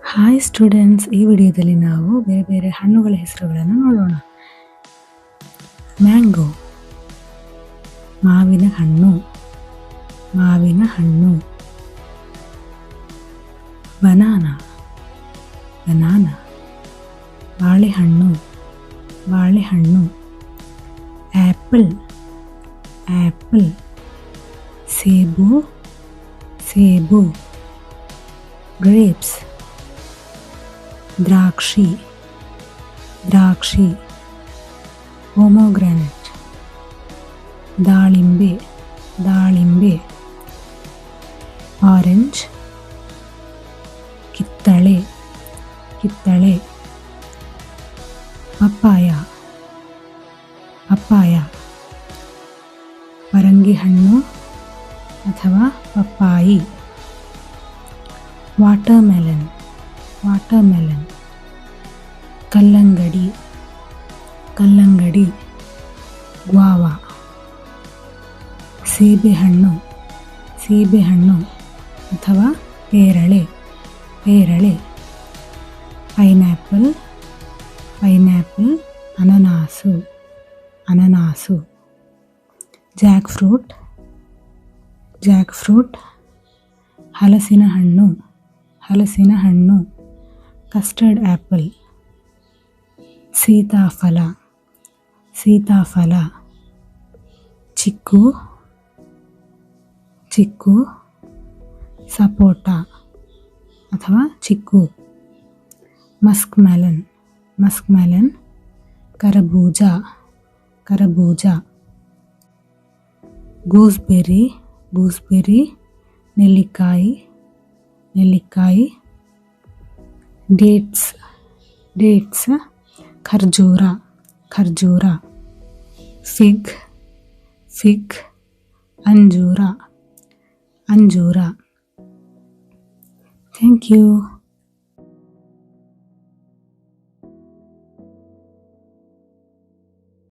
Hi students, ಈ ವಿಡಿಯೋದಲ್ಲಿ ನಾವು ಬೇರೆ ಬೇರೆ ಹಣ್ಣುಗಳ ಹೆಸರುಗಳನ್ನು ನೋಡೋಣ. ಮ್ಯಾಂಗೋ, ಮಾವಿನ ಹಣ್ಣು. ಮಾವಿನ ಹಣ್ಣು. Banana, banana. ಬಾಳೆಹಣ್ಣು, ಬಾಳೆಹಣ್ಣು. Apple, apple. ಸೇಬು, ಸೇಬು. ಗ್ರೇಪ್ಸ್, ದ್ರಾಕ್ಷಿ, ದ್ರಾಕ್ಷಿ. ಪೊಮೊಗ್ರಾನೇಟ್, ದಾಳಿಂಬೆ, ದಾಳಿಂಬೆ. ಆರೆಂಜ್, ಕಿತ್ತಳೆ, ಕಿತ್ತಳೆ. Papaya, papaya. ಪರಂಗಿ ಹಣ್ಣು ಅಥವಾ ಪಪ್ಪಾಯಿ. Watermelon, watermelon. ಕಲ್ಲಂಗಡಿ, ಕಲ್ಲಂಗಡಿ. ಗ್ವಾವಾ. ಸೀಬೆಹಣ್ಣು, ಸೀಬೆಹಣ್ಣು ಅಥವಾ ಪೇರಳೆ, ಪೇರಳೆ. Pineapple, pineapple. ಅನನಾಸು, ಅನನಾಸು. Jackfruit, jackfruit. ಹಲಸಿನ ಹಣ್ಣು, ಹಲಸಿನ ಹಣ್ಣು. Custard apple. ಸೀತಾಫಲ, ಸೀತಾಫಲ. ಚಿಕ್ಕು, ಚಿಕ್ಕು. ಸಪೋಟ ಅಥವಾ ಚಿಕ್ಕು. Muskmelon, muskmelon. ಕರಬೂಜ, ಕರಬೂಜ. Gooseberry, gooseberry. ನೆಲ್ಲಿಕಾಯಿ, ನೆಲ್ಲಿಕಾಯಿ. Dates, dates. ಖರ್ಜೂರ, ಖರ್ಜೂರ. Fig, fig. ಅಂಜೂರ, ಅಂಜೂರ. Thank you.